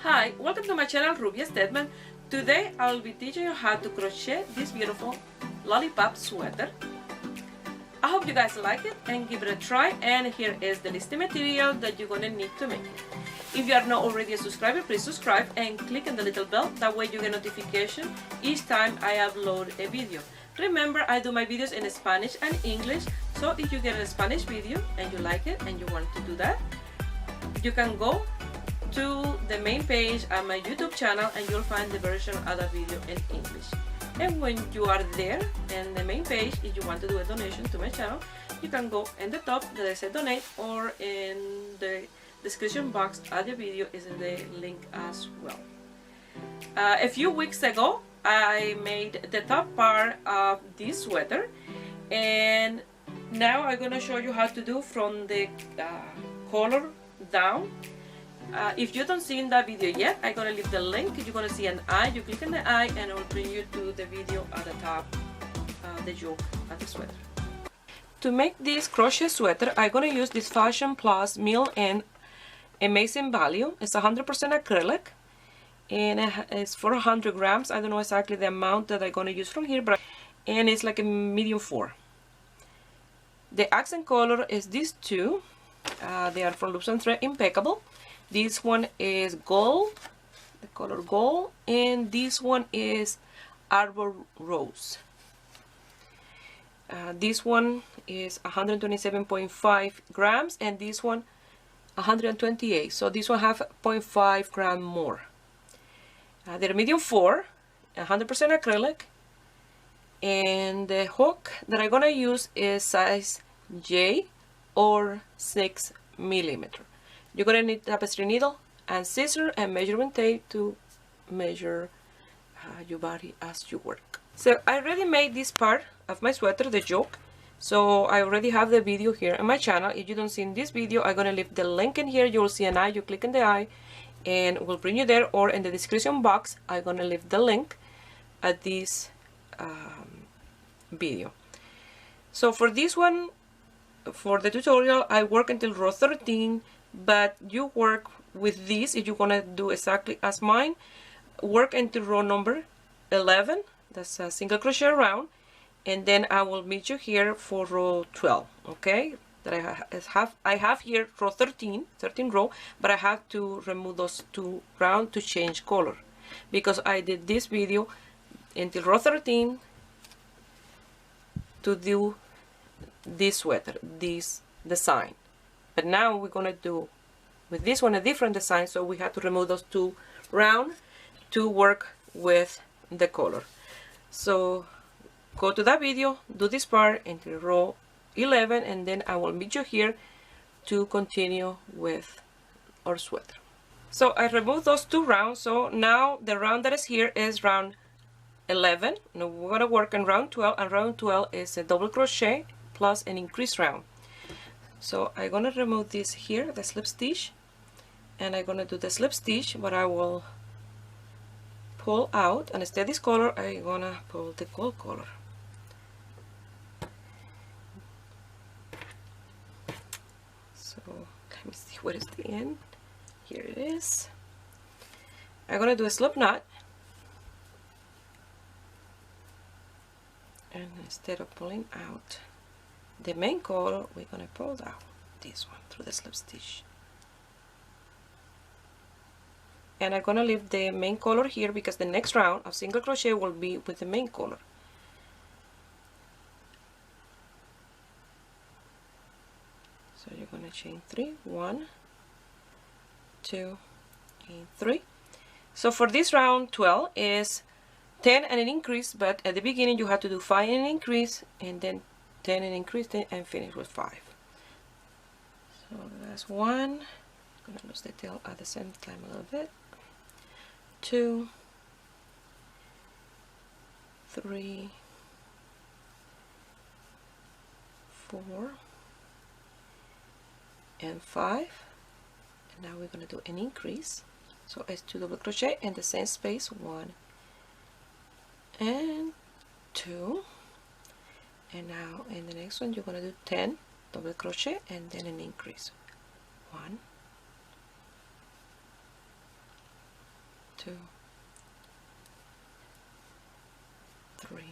Hi, welcome to my channel Rubia Stedman. Today I will be teaching you how to crochet this beautiful lollipop sweater. I hope you guys like it and give it a try, and here is the listing material that you're gonna need to make it. If you are not already a subscriber, please subscribe and click on the little bell, that way you get notification each time I upload a video. Remember, I do my videos in Spanish and English, so if you get a Spanish video and you like it and you want to do that, you can go to the main page on my YouTube channel and you'll find the version of the video in English. And when you are there in the main page, if you want to do a donation to my channel, you can go in the top that I said donate, or in the description box of the video is in the link as well. A few weeks ago I made the top part of this sweater, and now I'm gonna show you how to do from the collar down. If you don't see in that video yet, I'm gonna leave the link. You're gonna see an eye, you click on the eye and it will bring you to the video at the top, the yoke of the sweater. To make this crochet sweater, I'm gonna use this Fashion Plus Mill and Amazing Value. It's 100% acrylic and it's 400 grams. I don't know exactly the amount that I'm gonna use from here, but and it's like a medium 4. The accent color is these two. They are from Loops and Thread Impeccable. This one is gold, the color gold, and this one is Arbor Rose. This one is 127.5 grams and this one 128, so this one have 0.5 gram more. They're medium 4, 100% acrylic, and the hook that I'm gonna use is size J or 6 millimeter. You're gonna need tapestry needle and scissors and measurement tape to measure your body as you work. So I already made this part of my sweater, the yoke, so I already have the video here on my channel. If you don't see in this video, I'm gonna leave the link in here. You will see an eye, you click on the eye and it will bring you there, or in the description box I'm gonna leave the link at this video. So for this one, for the tutorial, I work until row 13, but you work with this if you're gonna do exactly as mine. Work until row number 11, that's a single crochet round, and then I will meet you here for row 12. Okay, that I have here row 13 row, but I have to remove those 2 rounds to change color, because I did this video until row 13 to do this sweater, this design. But now we're gonna do with this one a different design, so we have to remove those 2 rounds to work with the color. So go to that video, do this part until row 11, and then I will meet you here to continue with our sweater. So I removed those 2 rounds, so now the round that is here is round 11. Now we're gonna work on round 12, and round 12 is a double crochet plus an increase round. So I'm gonna remove this here, the slip stitch, and I'm gonna do the slip stitch, but I will pull out, and instead of this color I'm gonna pull the gold color. So let me see, where is the end? Here it is. I'm gonna do a slip knot, and instead of pulling out the main color, we're gonna pull out this one through the slip stitch, and I'm gonna leave the main color here because the next round of single crochet will be with the main color. So you're gonna chain 3, 1, 2, and 3. So for this round 12 is 10 and an increase, but at the beginning you have to do 5 and an increase, and then 10 and increase, 10 and finish with 5. So that's 1. I'm gonna lose the tail at the same time a little bit. 2, 3, 4, and 5. And now we're gonna do an increase. So it's 2 double crochet in the same space, 1 and 2. And now in the next one you're going to do 10 double crochet and then an increase, 1, 2, 3,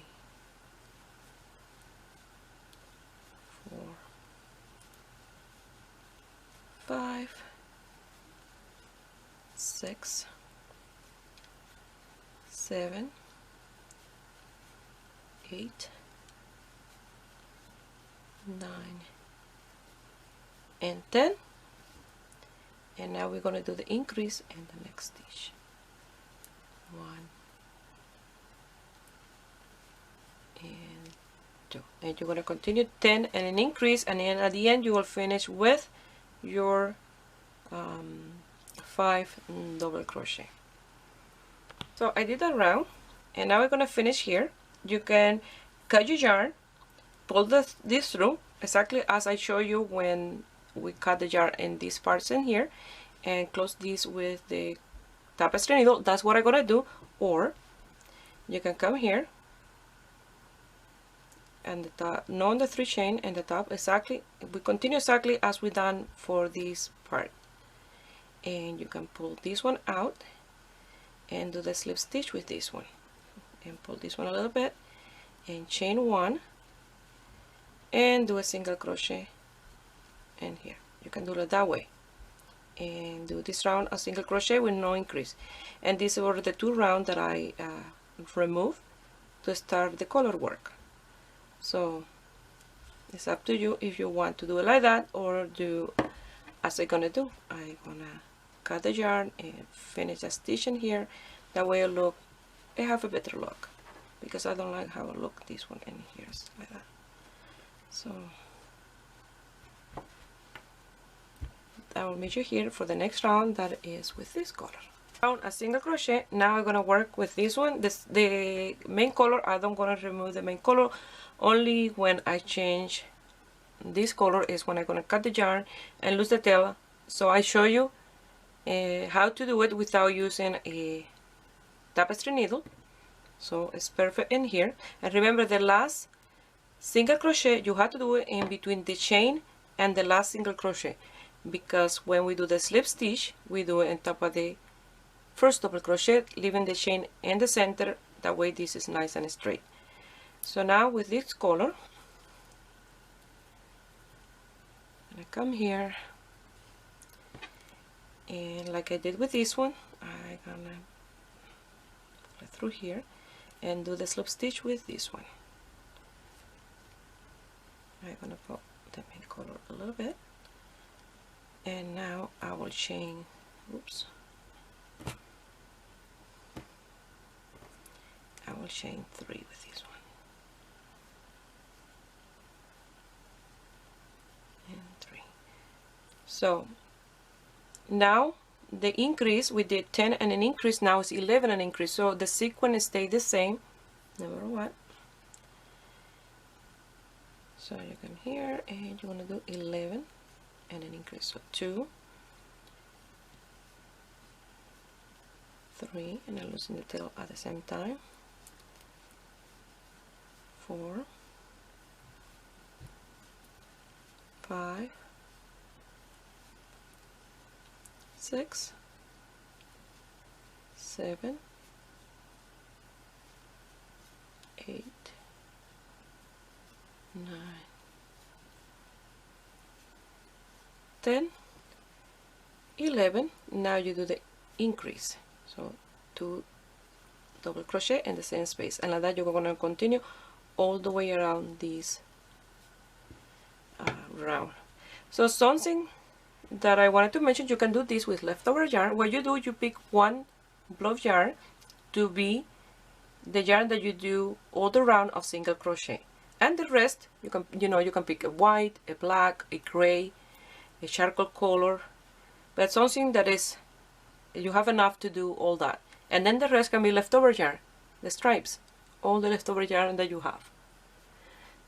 4, 5, 6, 7, 8, 9, and 10. And now we're going to do the increase in the next stitch. 1 and 2, and you're going to continue 10 and an increase, and then at the end you will finish with your 5 double crochet. So I did that round, and now we're going to finish here. You can cut your yarn, pull this through exactly as I show you when we cut the yarn in these parts in here, and close this with the tapestry needle. That's what I'm gonna do. Or you can come here and the top, on the 3 chain and the top, exactly we continue exactly as we done for this part, and you can pull this one out and do the slip stitch with this one, and pull this one a little bit and chain 1 and do a single crochet in here. You can do it that way and do this round a single crochet with no increase, and these were the 2 rounds that I removed to start the color work. So it's up to you if you want to do it like that or do as I'm gonna do. I'm gonna cut the yarn and finish a stitch in here. That way I have a better look, because I don't like how it look this one in here like that. So I will meet you here for the next round, that is with this color. Round a single crochet. Now I'm gonna work with this one. The main color, I don't gonna remove the main color. Only when I change this color is when I'm gonna cut the yarn and lose the tail. So I show you how to do it without using a tapestry needle. So it's perfect in here. And remember, the last single crochet you have to do it in between the chain and the last single crochet, because when we do the slip stitch we do it on top of the first double crochet, leaving the chain in the center. That way this is nice and straight. So now with this color, I'm gonna come here, and like I did with this one, I'm gonna go through here and do the slip stitch with this one. I'm gonna put the main color a little bit, and now I will chain, oops, I will chain 3 with this one, and 3. So now the increase, we did 10 and an increase, now it's 11 and increase, so the sequence stayed the same no matter what. So you come here and you want to do 11 and an increase, so 2, 3, and I'm losing the tail at the same time, 4, 5, 6, 7, 8, 9, 10, 11. Now you do the increase, so 2 double crochet in the same space, and like that you're going to continue all the way around this round. So something that I wanted to mention, you can do this with leftover yarn. What you do, you pick one block of yarn to be the yarn that you do all the round of single crochet, and the rest you can, you can pick a white, a black, a gray, a charcoal color, but something that is, you have enough to do all that, and then the rest can be leftover yarn, the stripes, all the leftover yarn that you have.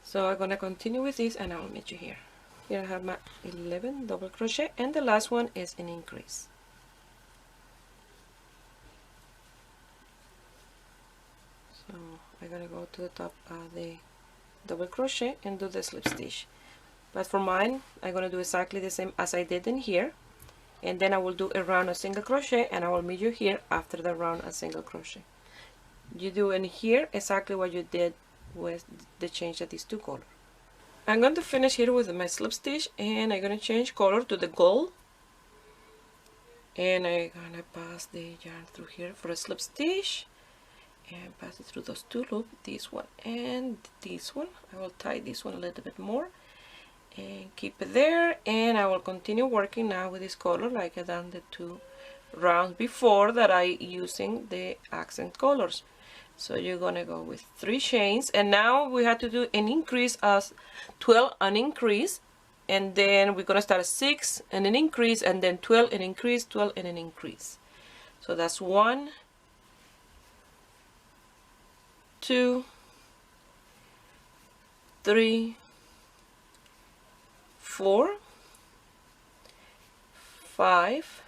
So I'm gonna continue with this, and I'll meet you here. Here I have my 11 double crochet, and the last one is an increase. So I'm gonna go to the top of the double crochet and do the slip stitch. But for mine, I'm gonna do exactly the same as I did in here, and then I will do a round of single crochet, and I will meet you here after the round of single crochet. You do in here exactly what you did with the change of these two colors. I'm going to finish here with my slip stitch, and I'm going to change color to the gold, and I'm going to pass the yarn through here for a slip stitch and pass it through those two loops, this one and this one. I will tie this one a little bit more and keep it there, and I will continue working now with this color like I done the two rounds before that I using the accent colors. So you're gonna go with 3 chains, and now we have to do an increase as 12 an increase, and then we're gonna start at 6 and an increase, and then 12 and increase, 12 and an increase. So that's 1, 2, 3, 4, 5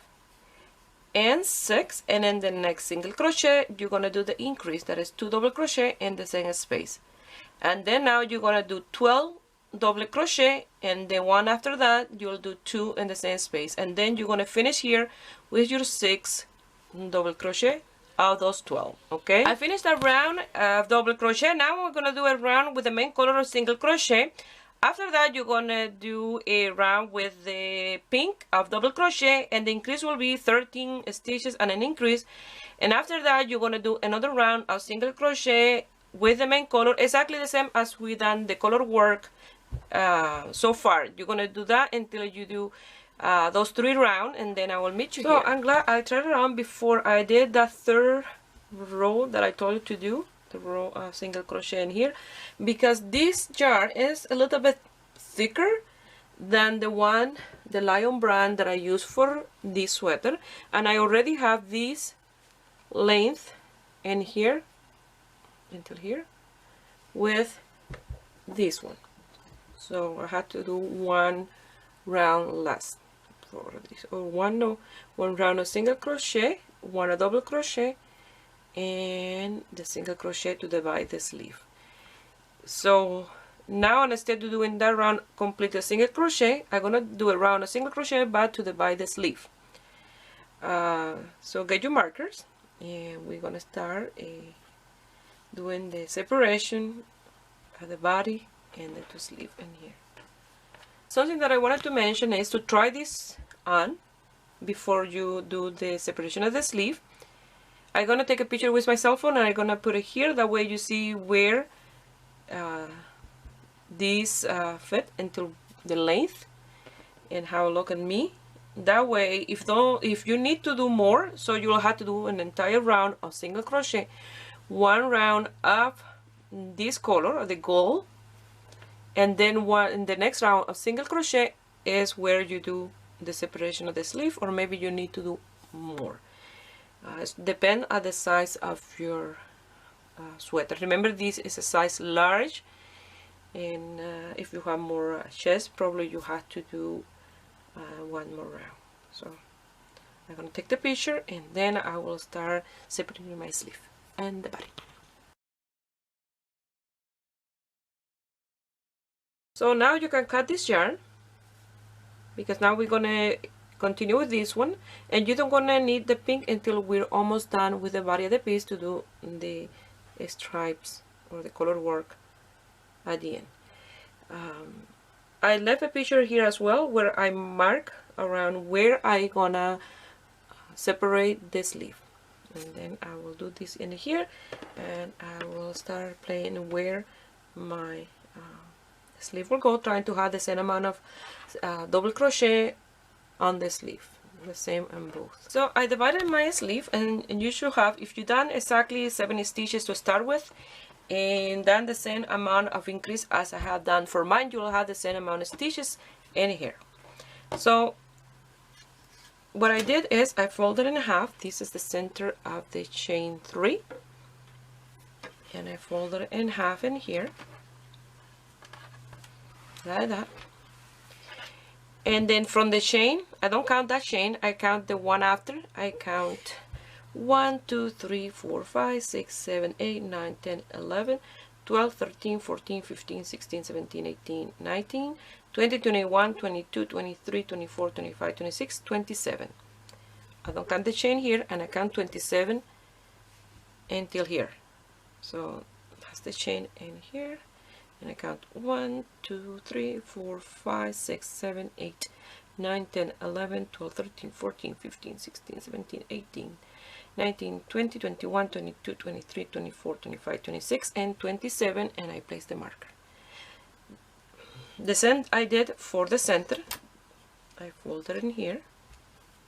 and 6, and then the next single crochet you're gonna do the increase, that is 2 double crochet in the same space, and then now you're gonna do 12 double crochet, and the one after that you'll do 2 in the same space, and then you're gonna finish here with your 6 double crochet out of those 12. Okay, I finished that round of double crochet. Now we're gonna do a round with the main color of single crochet. After that you're gonna do a round with the pink of double crochet, and the increase will be 13 stitches and an increase, and after that you're gonna do another round of single crochet with the main color, exactly the same as we done the color work so far. You're gonna do that until you do those 3 rounds, and then I will meet you here. I'm glad I tried it on before I did that 3rd row that I told you to do, the row of single crochet in here, because this yarn is a little bit thicker than the Lion brand that I use for this sweater, and I already have this length in here until here with this one, so I had to do 1 round less for this, or one round of single crochet, 1 a double crochet, and the single crochet to divide the sleeve. So now instead of doing that round complete a single crochet, I'm gonna do a round of single crochet but to divide the sleeve. So get your markers, and we're gonna start doing the separation of the body and the 2 sleeve in here. Something that I wanted to mention is to try this on before you do the separation of the sleeve. I'm gonna take a picture with my cell phone, and I'm gonna put it here, that way you see where these fit into the length and how it look at me. That way if you need to do more, so you'll have to do an entire round of single crochet, 1 round of this color of the gold, and then one in the next round of single crochet is where you do the separation of the sleeve, or maybe you need to do more. It depends on the size of your sweater. Remember, this is a size large, and if you have more chest, probably you have to do 1 more round. So I'm gonna take the picture, and then I will start separating my sleeve and the body. So now you can cut this yarn, because now we're gonna continue with this one, and you don't gonna need the pink until we're almost done with the body of the piece to do the stripes or the color work at the end. I left a picture here as well where I mark around where I gonna separate the sleeve, and then I will do this in here, and I will start playing where my sleeve will go, trying to have the same amount of double crochet on the sleeve, the same on both. So I divided my sleeve, and you should have, if you done exactly 7 stitches to start with, and then the same amount of increase as I have done for mine, you will have the same amount of stitches in here. So what I did is I folded in half. This is the center of the chain 3, and I folded it in half in here like that. And then from the chain, I don't count that chain, I count the one after. I count 1, 2, 3, 4, 5, 6, 7, 8, 9, 10, 11, 12, 13, 14, 15, 16, 17, 18, 19, 20, 21, 22, 23, 24, 25, 26, 27. I don't count the chain here, and I count 27 until here. So that's the chain in here, and I count 1, 2, 3, 4, 5, 6, 7, 8, 9, 10, 11, 12, 13, 14, 15, 16, 17, 18, 19, 20, 21, 22, 23, 24, 25, 26, and 27, and I place the marker. The center I did for the center, I folded in here,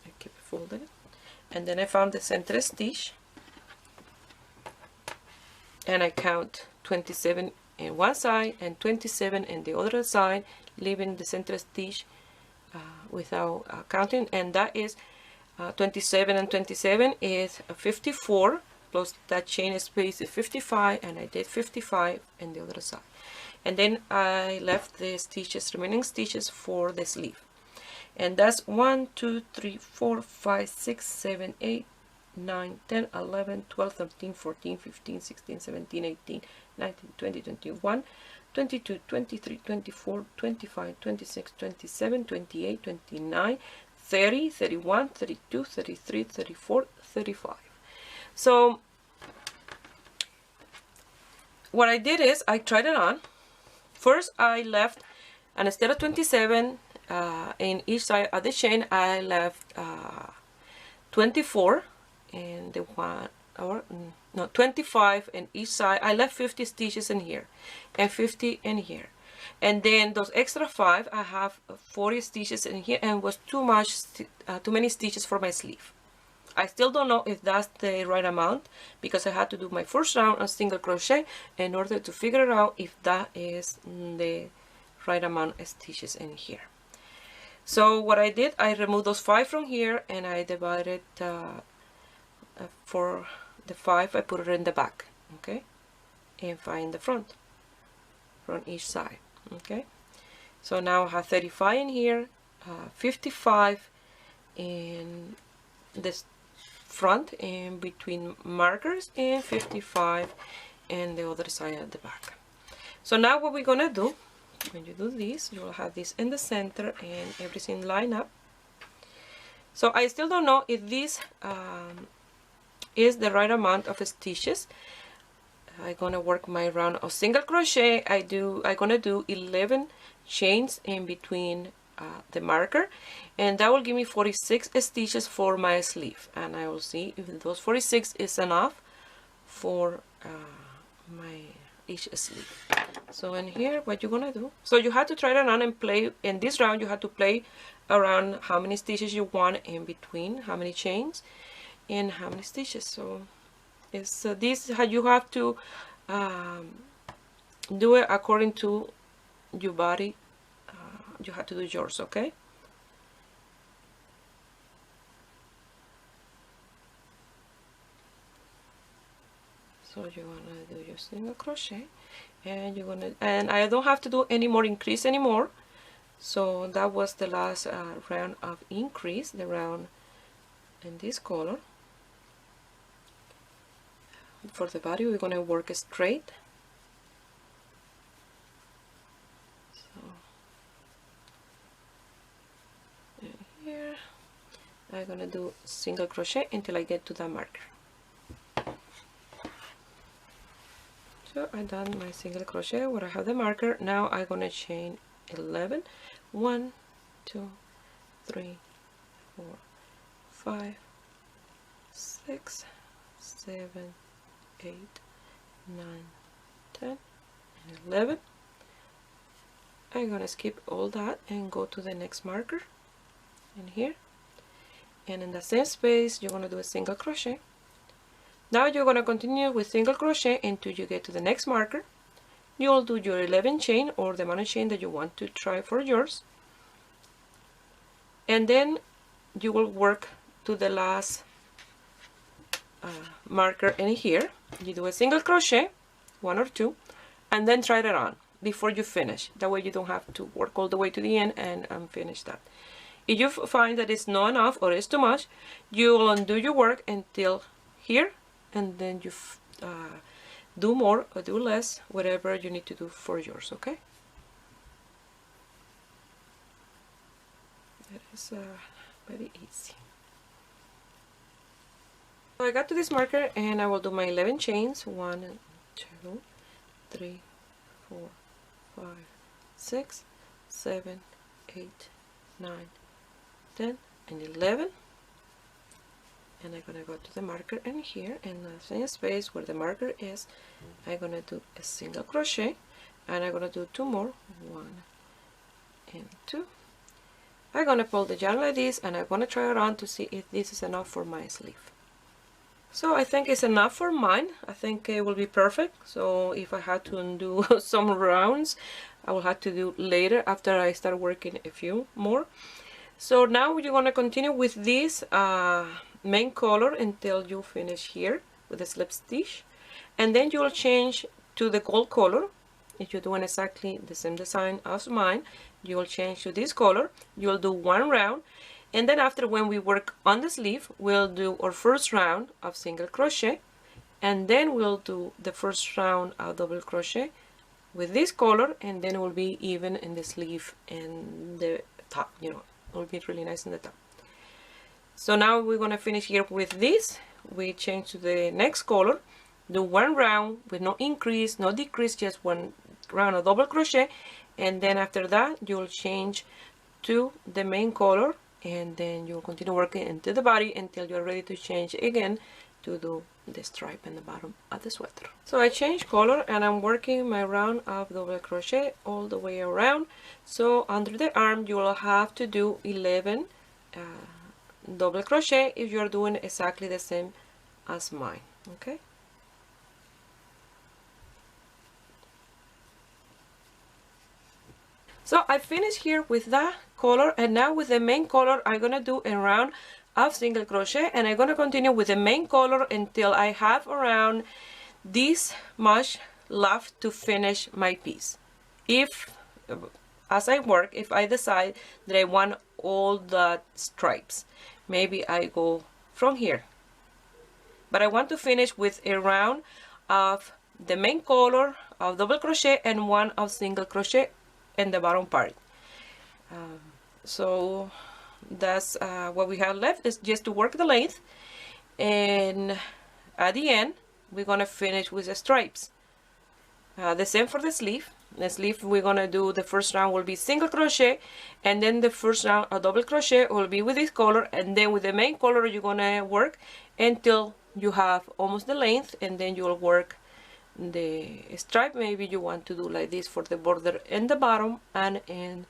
I keep it folded, and then I found the center stitch, and I count 27 in one side and 27 in the other side, leaving the center stitch without counting, and that is 27 and 27 is 54, plus that chain space is 55, and I did 55 in the other side. And then I left the stitches, remaining stitches for the sleeve. And that's 1, 2, 3, 4, 5, 6, 7, 8, 9, 10, 11, 12, 13, 14, 15, 16, 17, 18, 19, 20, 21, 22, 23, 24, 25, 26, 27, 28, 29, 30, 31, 32, 33, 34, 35. So what I did is I tried it on. First I left, and instead of 27 in each side of the chain, I left 24 in the one, or no, 25 in each side. I left 50 stitches in here and 50 in here, and then those extra 5 I have 40 stitches in here, and was too many stitches for my sleeve. I still don't know if that's the right amount, because I had to do my first round of single crochet in order to figure out if that is the right amount of stitches in here. So what I did, I removed those 5 from here, and I divided for the 5, I put it in the back, okay, and 5 in the front from each side, okay. So now I have 35 in here, 55 in this front in between markers, and 55 in the other side at the back. So now what we're gonna do, when you do this, you will have this in the center and everything line up. So I still don't know if this is the right amount of stitches. I'm gonna work my round of single crochet. I'm gonna do 11 chains in between the marker, and that will give me 46 stitches for my sleeve, and I will see if those 46 is enough for my each sleeve. So in here, what you're gonna do, so you have to try it on and play in this round. You have to play around how many stitches you want in between, how many chains and how many stitches. So it's this how you have to do it according to your body. You have to do yours, okay? So you're gonna do your single crochet, and you're gonna, and I don't have to do any more increase anymore. So that was the last round of increase, the round in this color. For the body, we're gonna work straight. Here I'm gonna do single crochet until I get to the marker. So I've done my single crochet where I have the marker. Now I'm gonna chain 11. 1, 2, 3, 4, 5, 6, 7, 8, 9, 10, and 11. I'm gonna skip all that and go to the next marker in here, and in the same space you're going to do a single crochet. Now you're going to continue with single crochet until you get to the next marker. You'll do your 11 chain, or the amount of chain that you want to try for yours, and then you will work to the last marker in here. You do a single crochet, 1 or 2, and then try it on before you finish. That way you don't have to work all the way to the end and finish that. If you find that it's not enough or it's too much, you will undo your work until here, and then you do more or do less, whatever you need to do for yours, okay? was very easy. So I got to this marker and I will do my 11 chains. 1, 2, 3, 4, 5, 6, 7, 8, 9, 10, and 11. And I'm gonna go to the marker, and here in the same space where the marker is, I'm gonna do a single crochet, and I'm gonna do 2 more, 1 and 2. I'm gonna pull the yarn like this, and I'm gonna try it on to see if this is enough for my sleeve. So I think it's enough for mine. I think it will be perfect. So if I had to do some rounds, I will have to do later after I start working a few more. So now you're gonna continue with this main color until you finish here with the slip stitch, and then you'll change to the gold color. If you're doing exactly the same design as mine, you'll change to this color. You'll do 1 round, and then after, when we work on the sleeve, we'll do our first round of single crochet, and then we'll do the first round of double crochet with this color, and then it will be even in the sleeve and the top, you know, it will be really nice in the top. So now we're going to finish here with this. We change to the next color, do 1 round with no increase, no decrease, just 1 round of double crochet, and then after that you'll change to the main color, and then you'll continue working into the body until you're ready to change again to do the stripe in the bottom of the sweater. So I change color and I'm working my round of double crochet all the way around. So under the arm you will have to do 11 double crochet if you're doing exactly the same as mine. Okay, so I finished here with that color, and now with the main color I'm gonna do a round of single crochet, and I'm gonna continue with the main color until I have around this much left to finish my piece. If as I work, if I decide that I want all the stripes, maybe I go from here, but I want to finish with a round of the main color of double crochet and 1 of single crochet in the bottom part. So that's what we have left, is just to work the length, and at the end we're gonna finish with the stripes. The same for the sleeve. The sleeve, we're gonna do, the first round will be single crochet, and then the first round of double crochet will be with this color, and then with the main color you're gonna work until you have almost the length, and then you'll work the stripe. Maybe you want to do like this for the border in the bottom and in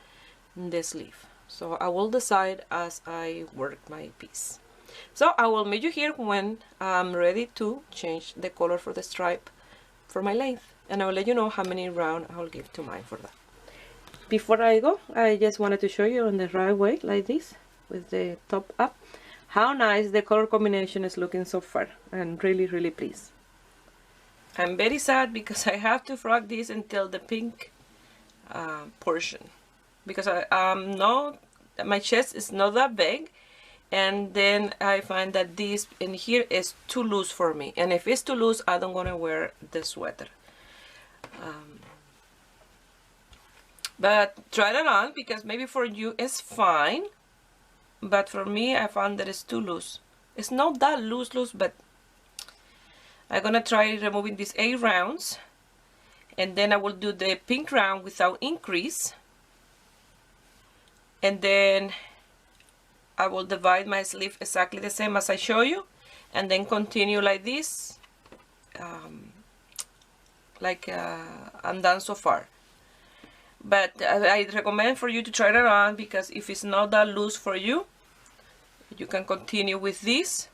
the sleeve. So I will decide as I work my piece. So I will meet you here when I'm ready to change the color for the stripe for my length, and I will let you know how many rounds I will give to mine for that. Before I go, I just wanted to show you on the right way, like this, with the top up, how nice the color combination is looking so far. I'm really pleased. I'm very sad because I have to frog this until the pink portion, because my chest is not that big, and then I find that this in here is too loose for me, and if it's too loose I don't want to wear the sweater. But try it on, because maybe for you it's fine, but for me I found that it's too loose. It's not that loose, but I'm gonna try removing these 8 rounds, and then I will do the pink round without increase, and then I will divide my sleeve exactly the same as I show you, and then continue like this, I'm done so far. But I recommend for you to try it on, because if it's not that loose for you, you can continue with this,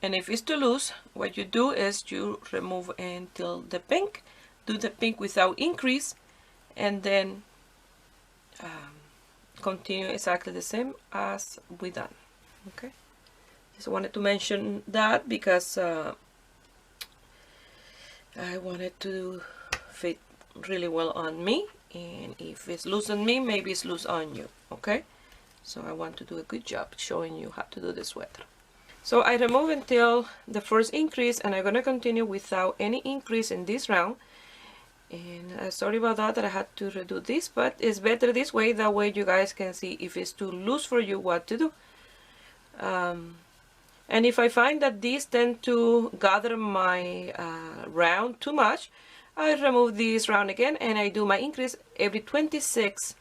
and if it's too loose, what you do is you remove until the pink, do the pink without increase, and then continue exactly the same as we done. Okay, just wanted to mention that because I wanted to fit really well on me, and if it's loose on me, maybe it's loose on you. Okay, so I want to do a good job showing you how to do the sweater. So I remove until the first increase, and I'm gonna continue without any increase in this round, And sorry about that I had to redo this, but it's better this way. That way you guys can see if it's too loose for you what to do. And if I find that these tend to gather my round too much, I remove this round again and I do my increase every 26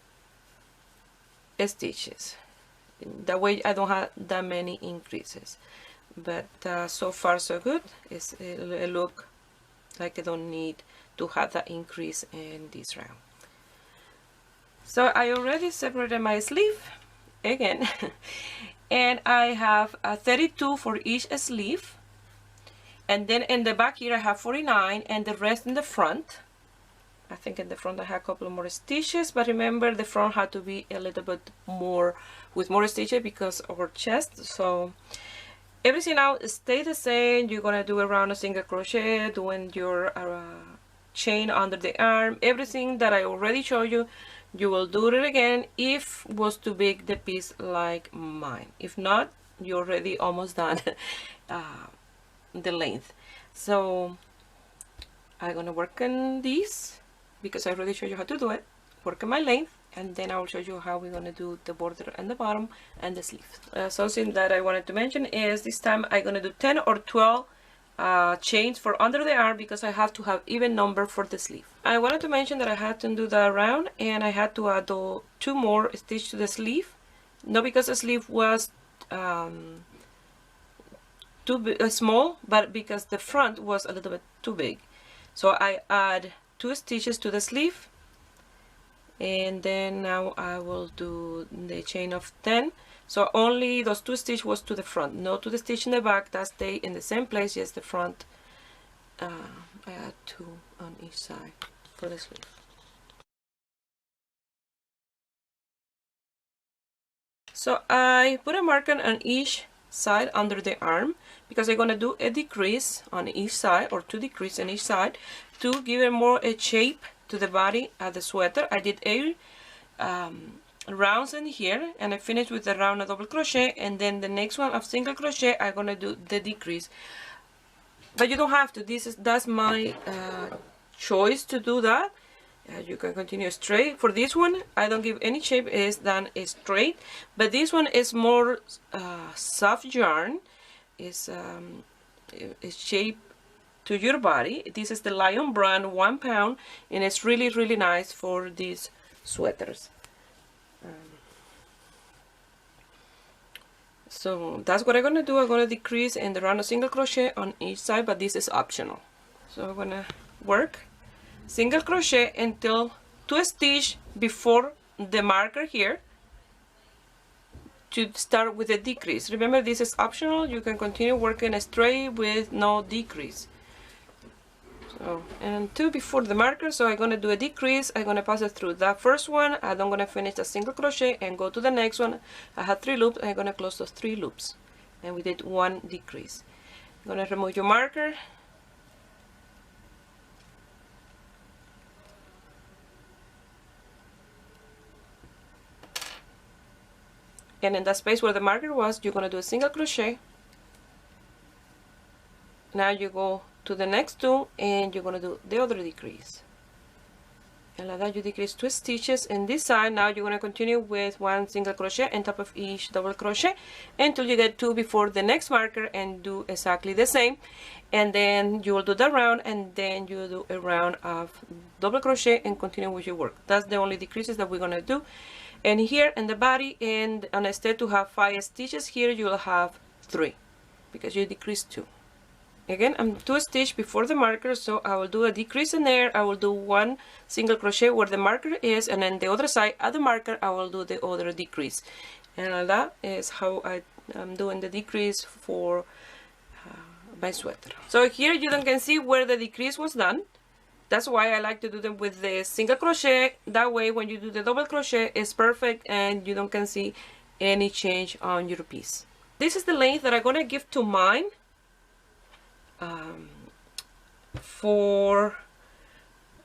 stitches. That way I don't have that many increases. But so far so good. It look like I don't need to have that increase in this round. So I already separated my sleeve again and I have 32 for each sleeve, and then in the back here I have 49 and the rest in the front. I think in the front I have a couple more stitches, but remember the front had to be a little bit more with more stitches because of our chest. So everything now stay the same. You're gonna do around a single crochet, doing your chain under the arm, everything that I already showed you. You will do it again if was too big the piece like mine. If not, you're already almost done the length. So I'm gonna work on these because I already showed you how to do it. Work on my length, and then I will show you how we're gonna do the border and the bottom and the sleeve. Something that I wanted to mention is this time I'm gonna do 10 or 12 chains for under the arm because I have to have even number for the sleeve. I wanted to mention that I had to do that around and I had to add 2 more stitches to the sleeve. Not because the sleeve was too small, but because the front was a little bit too big. So I add 2 stitches to the sleeve, and then now I will do the chain of 10. So only those 2 stitches was to the front, not to the stitch in the back. That stay in the same place, just the front. I add 2 on each side for the sleeve. So I put a marker on each side under the arm because I'm gonna do a decrease on each side, or 2 decrease on each side, to give it more a shape to the body of the sweater. I did a rounds in here and I finished with the round of double crochet, and then the next one of single crochet I'm gonna do the decrease. But you don't have to. That's my choice to do that. You can continue straight. For this one I don't give any shape, is done straight, but this one is more soft yarn. It's shape to your body. This is the Lion brand, 1 pound, and it's really nice for these sweaters. So that's what I'm gonna do. I'm gonna decrease in the round of single crochet on each side, but this is optional. So I'm gonna work single crochet until 2 stitches before the marker here to start with a decrease. Remember, this is optional. You can continue working straight with no decrease. So, and 2 before the marker, so I'm gonna do a decrease. I'm gonna pass it through that first one, and I'm gonna finish a single crochet and go to the next one. I have 3 loops. I'm gonna close those 3 loops, and we did 1 decrease. I'm gonna remove your marker, and in that space where the marker was, you're gonna do a single crochet. Now you go to the next 2 and you're gonna do the other decrease, and like that you decrease 2 stitches in this side. Now you're gonna continue with 1 single crochet on top of each double crochet until you get 2 before the next marker, and do exactly the same, and then you will do the round, and then you do a round of double crochet and continue with your work. That's the only decreases that we're gonna do. And here in the body, and instead to have 5 stitches here, you will have 3 because you decrease 2. Again, I'm 2 stitches before the marker, so I will do a decrease in there. I will do 1 single crochet where the marker is, and then the other side at the marker I will do the other decrease. And that is how I'm doing the decrease for my sweater. So here you can see where the decrease was done. That's why I like to do them with the single crochet. That way when you do the double crochet, it's perfect and you don't can see any change on your piece. This is the length that I'm gonna give to mine for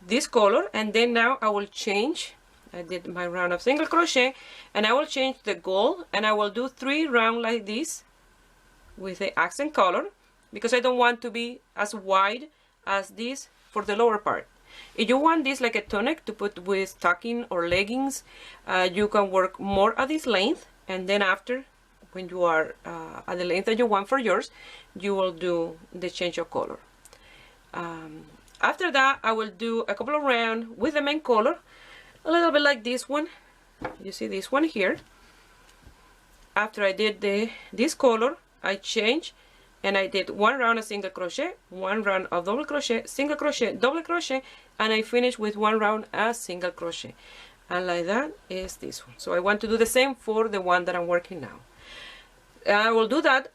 this color. And then now I will change. I did my round of single crochet, and I will change the gold, and I will do 3 rounds like this with the accent color, because I don't want to be as wide as this for the lower part. If you want this like a tunic to put with stocking or leggings, you can work more at this length, and then after, when you are at the length that you want for yours, you will do the change of color. After that, I will do a couple of rounds with the main color, a little bit like this one. You see this one here. After I did this color, I changed and I did one round of single crochet, one round of double crochet, single crochet, double crochet, and I finished with one round of single crochet. And like that is this one. So I want to do the same for the one that I'm working now. I will do that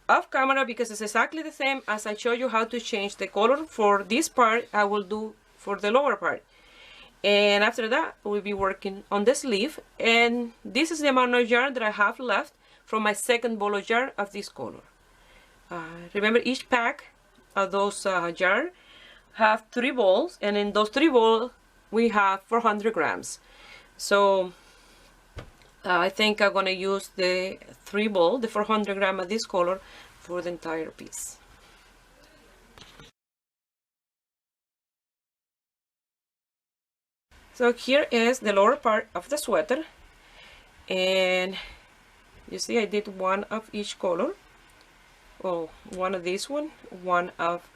off camera because it's exactly the same as I show you how to change the color for this part. I will do for the lower part. And after that, we'll be working on the sleeve. And this is the amount of yarn that I have left from my second ball of yarn of this color. Remember, each pack of those yarn have 3 balls, and in those 3 balls we have 400 grams. So I think I'm gonna use the 3 ball, the 400 gram of this color, for the entire piece. So here is the lower part of the sweater, and you see I did one of each color. Oh, one of this one of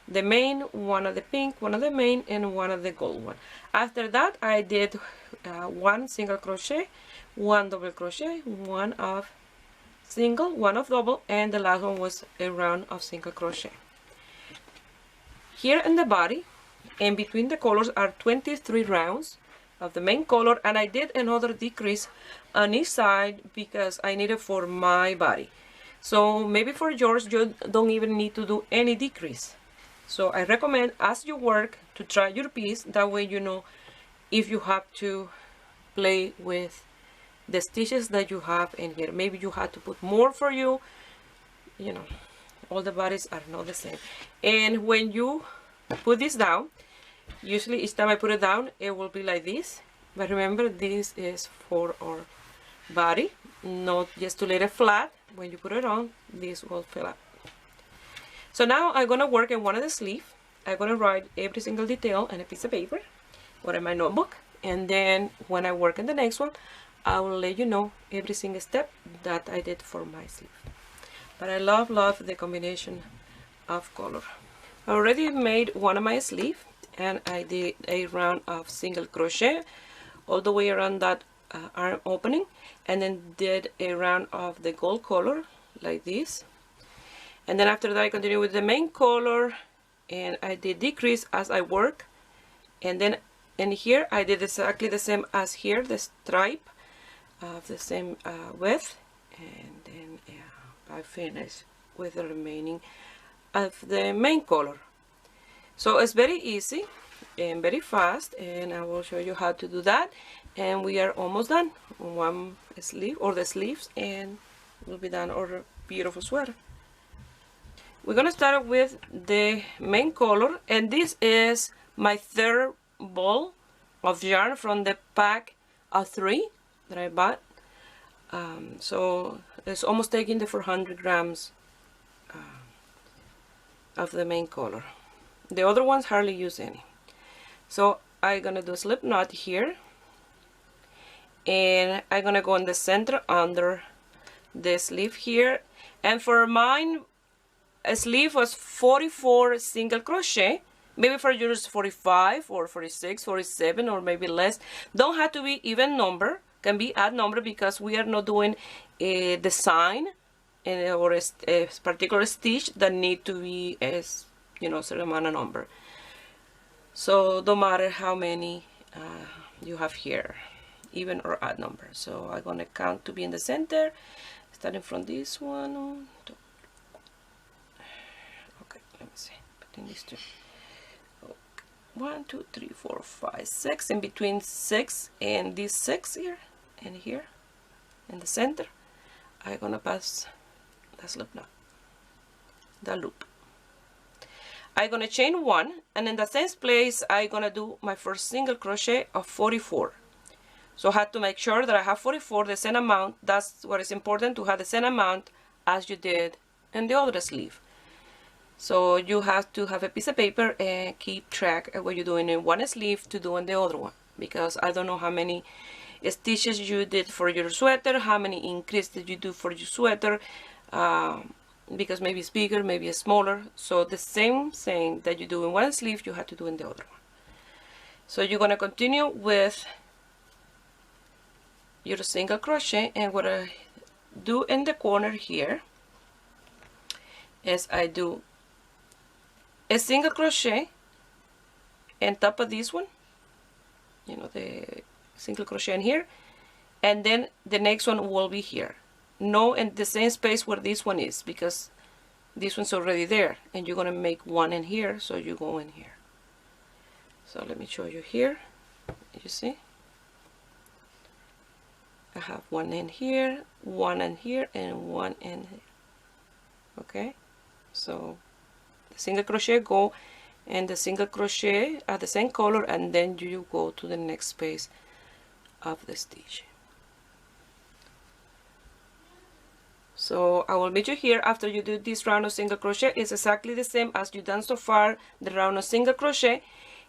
the main, one of the pink, one of the main, and one of the gold one. After that, I did one single crochet, one double crochet, one of single, one of double, and the last one was a round of single crochet. Here in the body and between the colors are 23 rounds of the main color, and I did another decrease on each side because I need it for my body. So maybe for yours you don't even need to do any decrease. So I recommend as you work to try your piece, that way you know if you have to play with the stitches that you have in here. Maybe you have to put more for you, you know, all the bodies are not the same. And when you put this down, usually each time I put it down it will be like this, but remember this is for our body, not just to let it flat. When you put it on, this will fill up. So now I'm gonna work in one of the sleeves. I'm gonna write every single detail on a piece of paper or in my notebook, and then when I work in the next one, I will let you know every single step that I did for my sleeve. But I love the combination of color. I already made one of my sleeves, and I did a round of single crochet all the way around that arm opening, and then did a round of the gold color like this. And then after that I continue with the main color, and I did decrease as I work. And then in here I did exactly the same as here, the stripe of the same width, and then I finished with the remaining of the main color. So it's very easy and very fast, and I will show you how to do that. And we are almost done. One sleeve or the sleeves, and we'll be done our beautiful sweater. We're gonna start with the main color, and this is my third ball of yarn from the pack of 3 that I bought. So it's almost taking the 400 grams of the main color. The other ones hardly use any. So I'm gonna do a slip knot here, and I'm gonna go in the center under the sleeve here. And for mine, a sleeve was 44 single crochet. Maybe for yours 45 or 46, 47, or maybe less. Don't have to be even number, can be odd number, because we are not doing a design or a particular stitch that need to be as, you know, certain amount of number. So don't matter how many you have here, even or odd number. So I'm gonna count to be in the center, starting from this one. Okay, let me see, between these two. 1, 2, 3, 4, 5, 6. In between 6 and this 6 here and here in the center, I'm gonna pass the slip knot, the loop. I'm gonna chain 1, and in the same place I'm gonna do my first single crochet of 44. So I have to make sure that I have 44, the same amount. That's what is important, to have the same amount as you did in the other sleeve. So you have to have a piece of paper and keep track of what you're doing in one sleeve to do in the other one, because I don't know how many stitches you did for your sweater, how many increase did you do for your sweater, because maybe it's bigger, maybe it's smaller. So the same thing that you do in one sleeve, you have to do in the other one. So you're going to continue with your single crochet, and what I do in the corner here is I do a single crochet on top of this one, you know, the single crochet in here, and then the next one will be here, no in the same space where this one is, because this one's already there, and you're going to make one in here, so you go in here. So let me show you here. You see, I have one in here, one in here, and one in here. Okay, so the single crochet go and the single crochet at the same color, and then you go to the next space of the stitch. So I will meet you here after you do this round of single crochet. It's exactly the same as you done so far, the round of single crochet,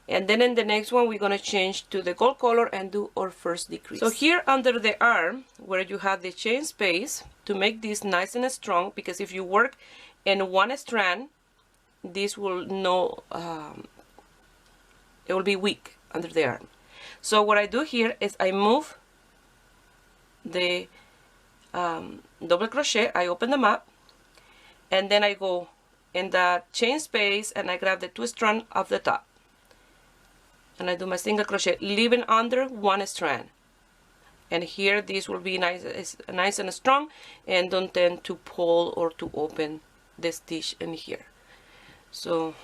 and then in the next one we're going to change to the gold color and do our first decrease. So here under the arm where you have the chain space, to make this nice and strong, because if you work in one strand, this will no it will be weak under the arm. So what I do here is I move the double crochet, I open them up, and then I go in the chain space and I grab the two strands of the top, and I do my single crochet, leaving under one strand. And here this will be nice and strong, and don't tend to pull or to open the stitch in here. So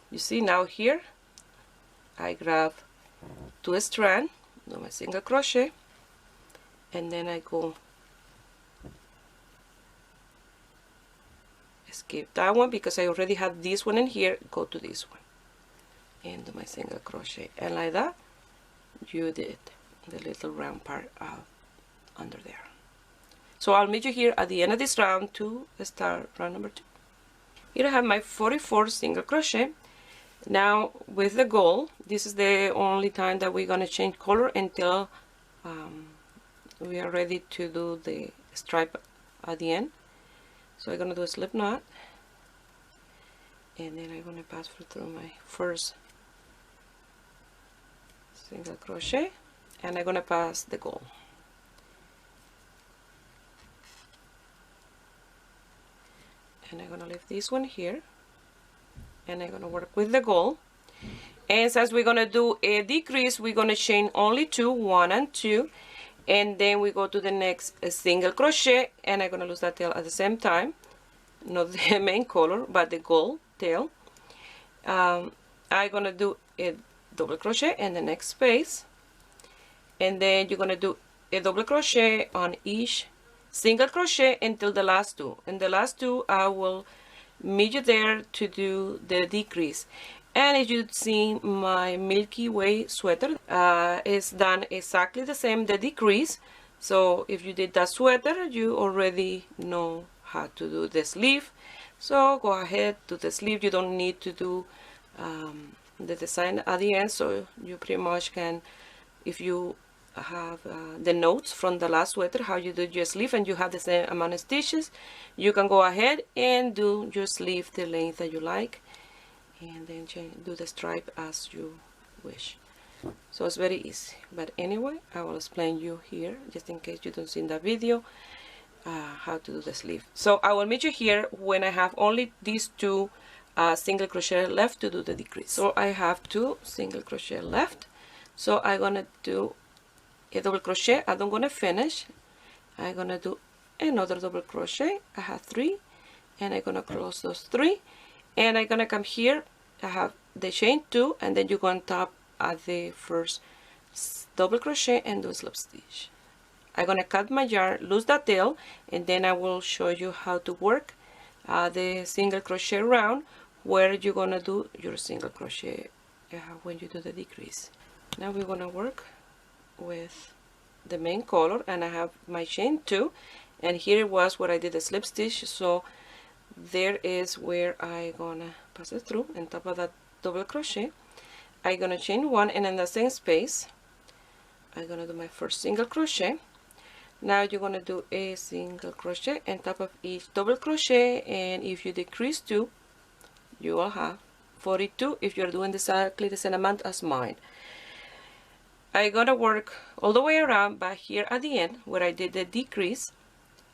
you see now here I grab two strands, do my single crochet, and then I go skip that one because I already had this one in here, go to this one and do my single crochet, and like that you did the little round part under there. So I'll meet you here at the end of this round to start round number 2. Here I have my 44 single crochet. Now with the gold, this is the only time that we're going to change color until we are ready to do the stripe at the end. So I'm going to do a slip knot, and then I'm going to pass through my first single crochet, and I'm going to pass the gold. And I'm going to leave this one here, and I'm going to work with the gold. And since we're going to do a decrease, we're going to chain only 2, 1 and 2, and then we go to the next single crochet, and I'm going to lose that tail at the same time, not the main color but the gold tail. I'm going to do a double crochet in the next space, and then you're going to do a double crochet on each single crochet until the last 2. In the last 2 I will meet you there to do the decrease. And as you see, my Milky Way sweater is done exactly the same, the decrease. So if you did that sweater, you already know how to do the sleeve. So go ahead, do the sleeve. You don't need to do the design at the end, so you pretty much can, if you have the notes from the last sweater how you do your sleeve and you have the same amount of stitches, you can go ahead and do your sleeve the length that you like, and then do the stripe as you wish. So it's very easy. But anyway, I will explain you here just in case you don't see in the video how to do the sleeve. So I will meet you here when I have only these 2 single crochet left to do the decrease. So I have 2 single crochet left, so I'm gonna do a double crochet. I don't gonna finish. I'm gonna do another double crochet. I have 3, and I'm gonna close those 3, and I'm gonna come here. I have the chain 2, and then you go on top at the first double crochet and do a slip stitch. I'm gonna cut my yarn, lose that tail, and then I will show you how to work the single crochet round where you're gonna do your single crochet when you do the decrease. Now we're gonna work with the main color, and I have my chain 2, and here it was where I did the slip stitch. So there is where I gonna pass it through on top of that double crochet. I'm gonna chain one, and in the same space I'm gonna do my first single crochet. Now you're gonna do a single crochet on top of each double crochet, and if you decrease 2 you will have 42 if you're doing exactly the same amount as mine. I'm gonna work all the way around, but here at the end where I did the decrease,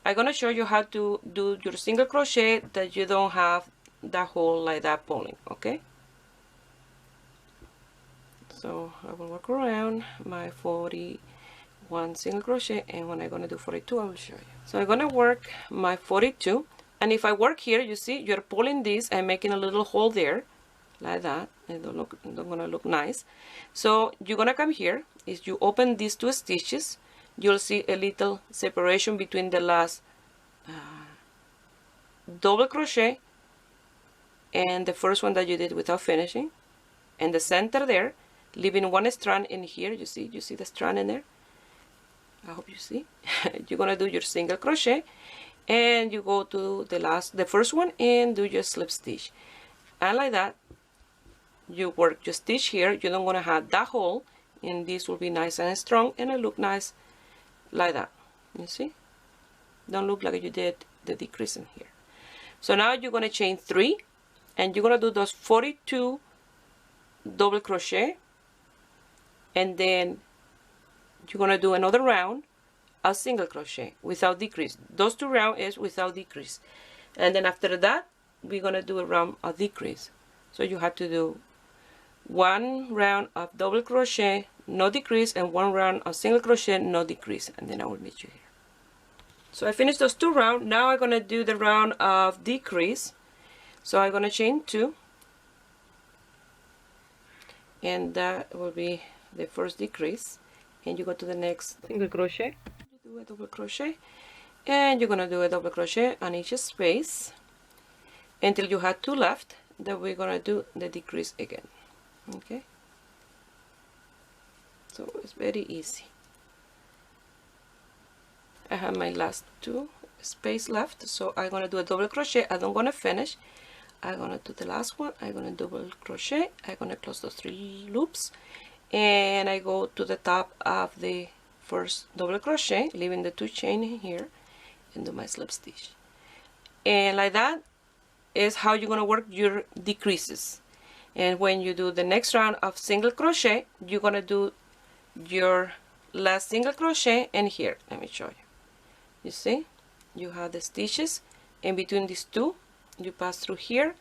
I'm gonna show you how to do your single crochet that you don't have that hole like that pulling, okay? So I will work around my 41 single crochet, and when I'm gonna do 42 I will show you. So I'm gonna work my 42, and if I work here, you see you're pulling this and making a little hole there like that. It don't gonna look nice. So you're gonna come here. If you open these 2 stitches, you'll see a little separation between the last double crochet and the first one that you did without finishing, and the center there, leaving one strand in here. You see the strand in there? I hope you see. You're gonna do your single crochet, and you go to the first one and do your slip stitch, and like that you work your stitch here. You don't want to have that hole, and this will be nice and strong, and it look nice like that. You see, don't look like you did the decrease in here. So now you're going to chain 3, and you're going to do those 42 double crochet, and then you're going to do another round of single crochet without decrease. Those 2 rounds is without decrease, and then after that we're going to do a round of decrease. So you have to do 1 round of double crochet, no decrease, and 1 round of single crochet, no decrease, and then I will meet you here. So I finished those 2 rounds. Now I'm going to do the round of decrease. So I'm going to chain 2, and that will be the first decrease, and you go to the next single crochet, you do a double crochet, and you're going to do a double crochet on each space until you have 2 left. Then we're going to do the decrease again. Okay, so it's very easy. I have my last 2 space left, so I'm going to do a double crochet. I don't want to finish. I'm going to do the last one. I'm going to double crochet. I'm going to close those 3 loops, and I go to the top of the first double crochet, leaving the 2 chain in here, and do my slip stitch. And like that is how you're going to work your decreases. And when you do the next round of single crochet, you're going to do your last single crochet in here. Let me show you. You see, you have the stitches in between these 2. You pass through here,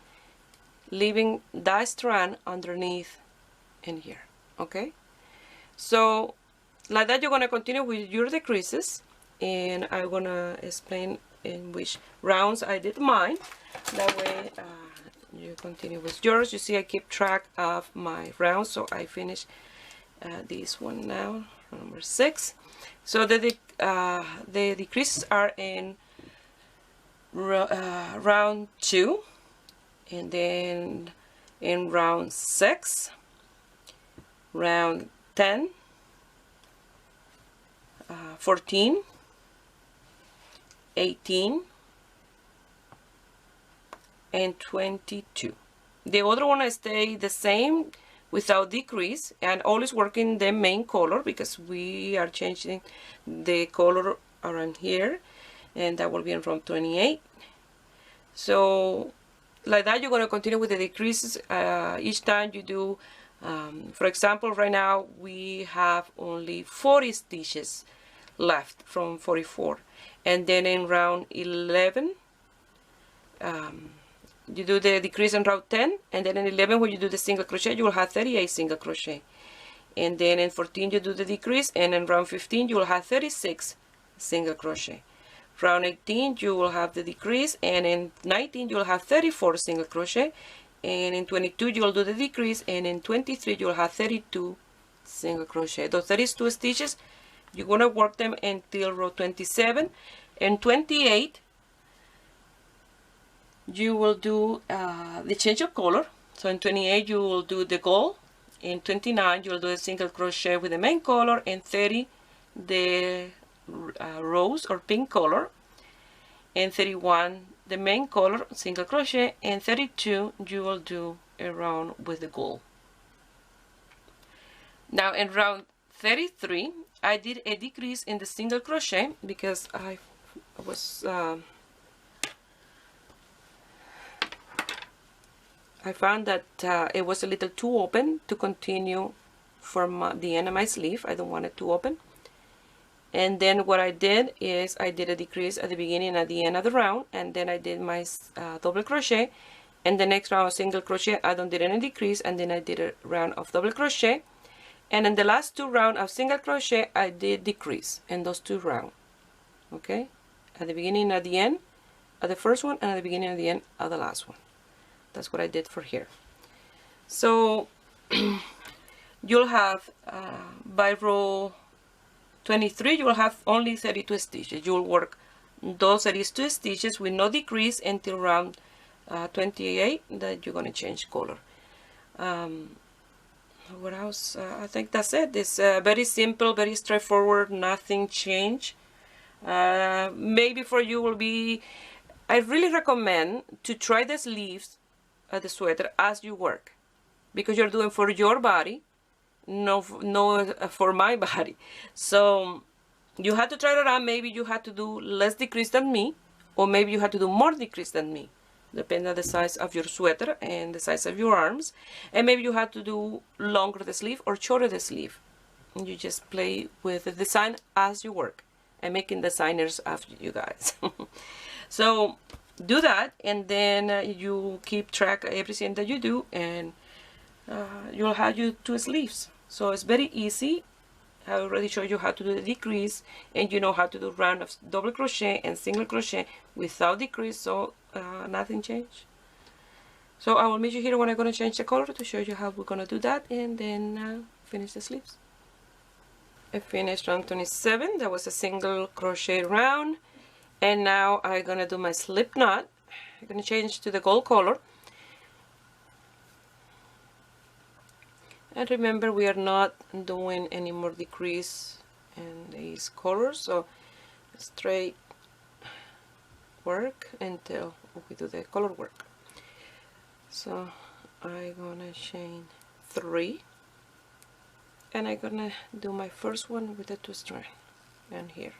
leaving that strand underneath in here. Okay, so like that you're going to continue with your decreases, and I'm going to explain in which rounds I did mine. That way you continue with yours. You see I keep track of my rounds, so I finished this one now, number 6. So the decreases are in round 2, and then in round 6, round 10, 14, 18, and 22. The other one stay the same without decrease, and always working the main color, because we are changing the color around here, and that will be in round 28. So like that you're going to continue with the decreases each time you do. For example, right now we have only 40 stitches left from 44, and then in round 11 you do the decrease in round 10, and then in 11 when you do the single crochet you will have 38 single crochet, and then in 14 you do the decrease, and in round 15 you will have 36 single crochet. Round 18 you will have the decrease, and in 19 you will have 34 single crochet, and in 22 you will do the decrease, and in 23 you will have 32 single crochet. Those 32 stitches you're going to work them until row 27. And 28 you will do the change of color. So in 28 you will do the gold, in 29 you will do a single crochet with the main color, and 30 the rose or pink color, and 31 the main color, single crochet, and 32 you will do a round with the gold. Now in round 33 I did a decrease in the single crochet because I found that it was a little too open to continue from the end of my sleeve. I don't want it too open. And then what I did is I did a decrease at the beginning and at the end of the round, and then I did my double crochet, and the next round of single crochet I don't did any decrease, and then I did a round of double crochet, and in the last 2 rounds of single crochet I did decrease in those 2 rounds. Okay, at the beginning and at the end of the first one, and at the beginning and the end of the last one. That's what I did for here. So you'll have by row 23 you will have only 32 stitches. You will work those 32 stitches with no decrease until round 28 that you're going to change color. What else? I think that's it. It's very simple, very straightforward, nothing changed. Maybe for you will be, I really recommend to try the sleeves of the sweater as you work, because you're doing for your body, no for my body. So you have to try it out. Maybe you have to do less decrease than me, or maybe you have to do more decrease than me, depending on the size of your sweater and the size of your arms. And maybe you have to do longer the sleeve or shorter the sleeve. And you just play with the design as you work. I'm making designers of you guys. So do that, and then you keep track of everything that you do, and you'll have your 2 sleeves. So it's very easy. I already showed you how to do the decrease, and you know how to do round of double crochet and single crochet without decrease, so nothing changed. So I will meet you here when I'm going to change the color to show you how we're going to do that, and then finish the sleeves. I finished round 27. That was a single crochet round, and now I'm going to do my slip knot. I'm going to change to the gold color. And remember, we are not doing any more decrease in these colors, so straight work until we do the color work. So I'm gonna chain 3, and I'm gonna do my first one with a 2 string and here.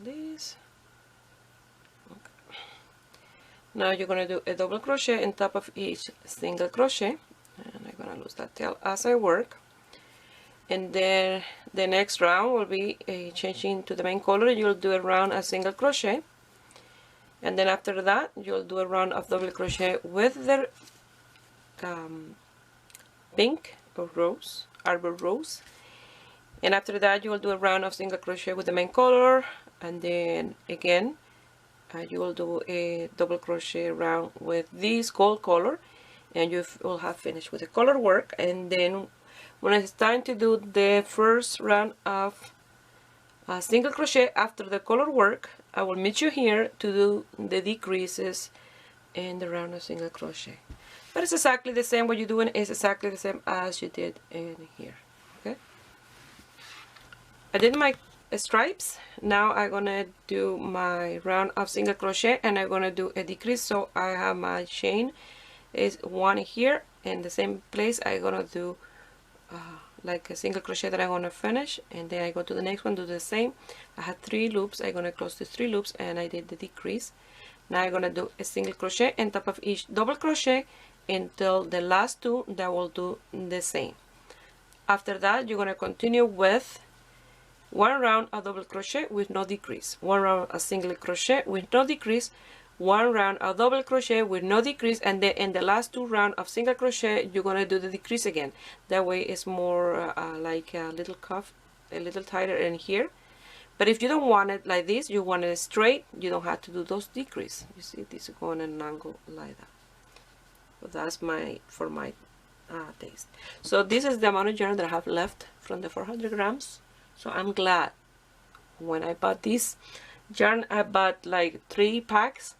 This. Okay. Now you're going to do a double crochet on top of each single crochet, and I'm going to lose that tail as I work. And then the next round will be changing to the main color. You'll do a round of single crochet, and then after that you'll do a round of double crochet with the pink or rose, arbor rose, and after that you will do a round of single crochet with the main color. And then again you will do a double crochet round with this gold color, and you will have finished with the color work. And then when it's time to do the first round of single crochet after the color work, I will meet you here to do the decreases in the round of single crochet. But it's exactly the same. What you're doing is exactly the same as you did in here. Okay, I did my stripes. Now I'm gonna do my round of single crochet, and I'm gonna do a decrease. So I have my chain is 1 here, in the same place I'm gonna do like a single crochet that I'm gonna finish, and then I go to the next one, do the same. I had 3 loops. I'm gonna close the 3 loops, and I did the decrease. Now I'm gonna do a single crochet on top of each double crochet until the last 2 that will do the same. After that you're gonna continue with 1 round of double crochet with no decrease, 1 round of single crochet with no decrease, 1 round of double crochet with no decrease, and then in the last 2 rounds of single crochet you're gonna do the decrease again. That way it's more like a little cuff, a little tighter in here. But if you don't want it like this, you want it straight, you don't have to do those decrease. You see, this is going at an angle like that. So that's for my taste. So this is the amount of yarn that I have left from the 400 grams. So I'm glad when I bought this yarn, I bought like 3 packs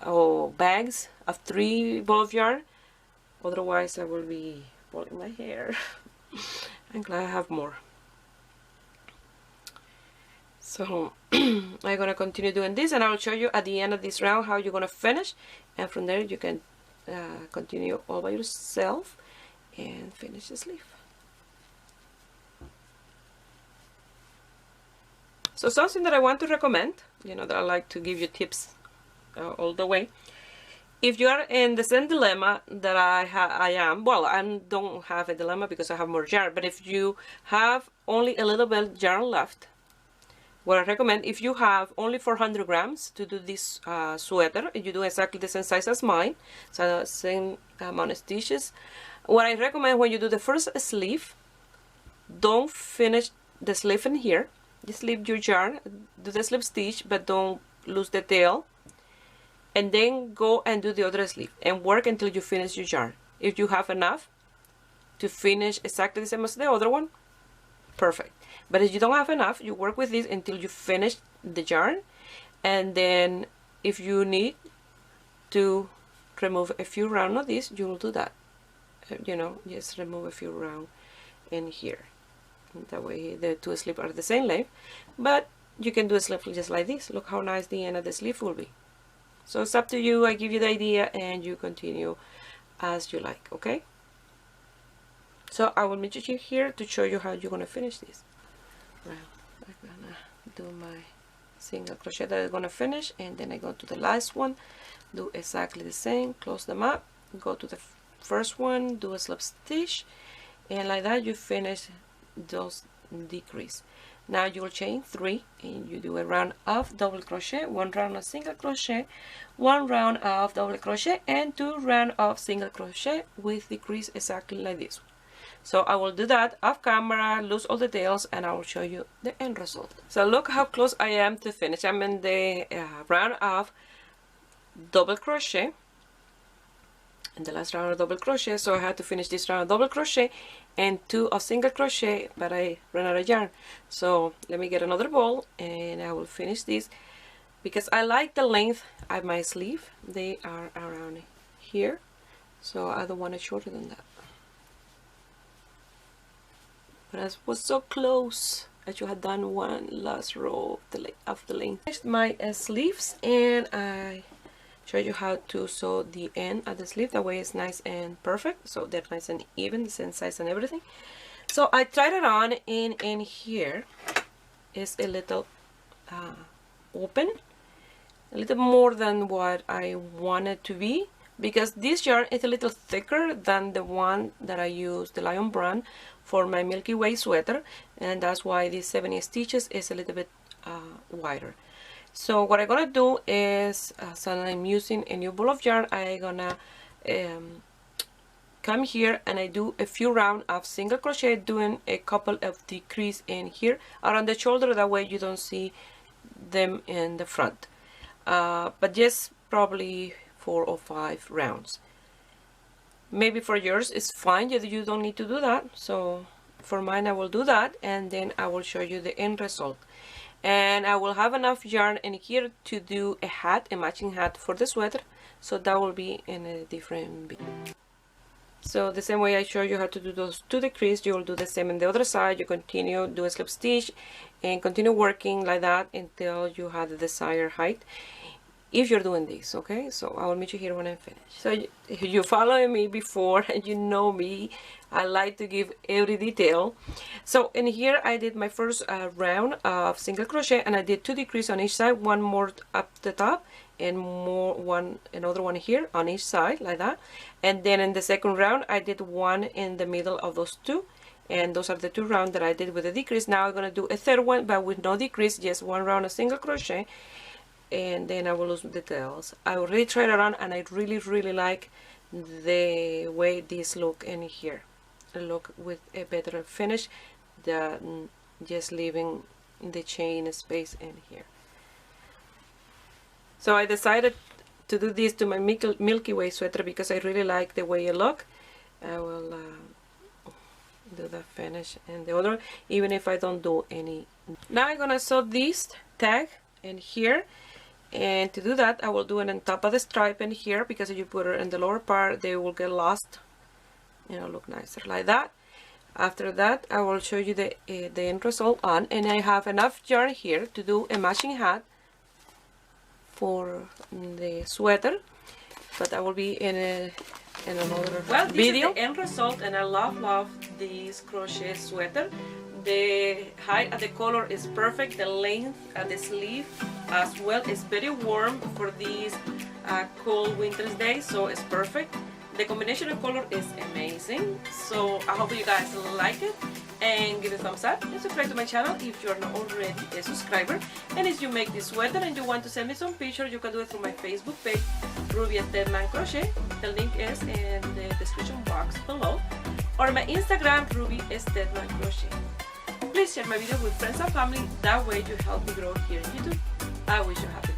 or bags of 3 ball of yarn. Otherwise I will be pulling my hair. I'm glad I have more. So I'm gonna continue doing this, and I will show you at the end of this round how you're gonna finish, and from there you can continue all by yourself and finish the sleeve. So something that I want to recommend, you know, that I like to give you tips all the way. If you are in the same dilemma that I am, well, I don't have a dilemma because I have more yarn, but if you have only a little bit yarn left, what I recommend, if you have only 400 grams to do this sweater, and you do exactly the same size as mine, so same amount of stitches, what I recommend when you do the first sleeve, don't finish the sleeve in here. Just leave your yarn, do the slip stitch, but don't lose the tail, and then go and do the other sleeve and work until you finish your yarn. If you have enough to finish exactly the same as the other one, perfect. But if you don't have enough, you work with this until you finish the yarn, and then if you need to remove a few rounds of this, you will do that. You know, just remove a few rounds in here. That way the two sleeves are the same length, but you can do a sleeve just like this. Look how nice the end of the sleeve will be. So it's up to you. I give you the idea and you continue as you like, okay? So I will meet you here to show you how you're going to finish this. Well, I'm going to do my single crochet that I'm going to finish, and then I go to the last one, do exactly the same, close them up, go to the first one, do a slip stitch, and like that you finish those decrease. Now you will chain 3 and you do a round of double crochet, 1 round of single crochet, 1 round of double crochet, and 2 round of single crochet with decrease exactly like this one. So I will do that off camera, lose all the tails, and I will show you the end result. So look how close I am to finish. I'm in the round of double crochet, in the last round of double crochet, so I had to finish this round of double crochet and 2 of single crochet, but I ran out of yarn. So let me get another ball and I will finish this because I like the length of my sleeve. They are around here, so I don't want it shorter than that. But I was so close. I should have done one last row of the length. Finished my sleeves, and I show you how to sew the end of the sleeve. That way it's nice and perfect, so they're nice and even, the same size and everything. So I tried it on, and in here is a little open, a little more than what I wanted to be, because this yarn is a little thicker than the one that I use, the Lion brand, for my Milky Way sweater, and that's why these 70 stitches is a little bit wider. So what I'm gonna do is, so I'm using a new ball of yarn, I'm gonna come here and I do a few rounds of single crochet, doing a couple of decrease in here around the shoulder. That way you don't see them in the front. But just probably 4 or 5 rounds. Maybe for yours it's fine, you don't need to do that. So for mine I will do that, and then I will show you the end result. And I will have enough yarn in here to do a hat, a matching hat for the sweater, so that will be in a different video. So the same way I show you how to do those 2 decrease, you will do the same on the other side. You continue, do a slip stitch and continue working like that until you have the desired height, if you're doing this, okay? So I will meet you here when I'm finished. So if you follow me before and you know me, I like to give every detail. So in here I did my first round of single crochet, and I did 2 decrease on each side, 1 more up the top and another one here on each side, like that. And then in the second round I did 1 in the middle of those 2, and those are the 2 rounds that I did with a decrease. Now I'm going to do a third one, but with no decrease, just 1 round of single crochet, and then I will lose the tails. I already tried it on, and I really like the way this look in here. Look with a better finish than just leaving the chain space in here. So I decided to do this to my Milky Way sweater because I really like the way it look. I will do the finish and the other, even if I don't do any. Now I'm gonna sew this tag in here, and to do that I will do it on top of the stripe in here, because if you put it in the lower part they will get lost it'll look nicer like that. After that, I will show you the end result on, and I have enough yarn here to do a matching hat for the sweater, but I will be in another video. This is the end result, and I love this crochet sweater. The height of the collar is perfect. The length of the sleeve as well is very warm for these cold winter's days, so it's perfect. The combination of color is amazing, so I hope you guys like it, and give it a thumbs up and subscribe to my channel if you're not already a subscriber. And if you make this sweater and you want to send me some pictures, you can do it through my Facebook page, Ruby Stedman Crochet. The link is in the description box below, or my Instagram, Ruby Stedman Crochet. Please share my video with friends and family, that way you help me grow here on YouTube. I wish you happy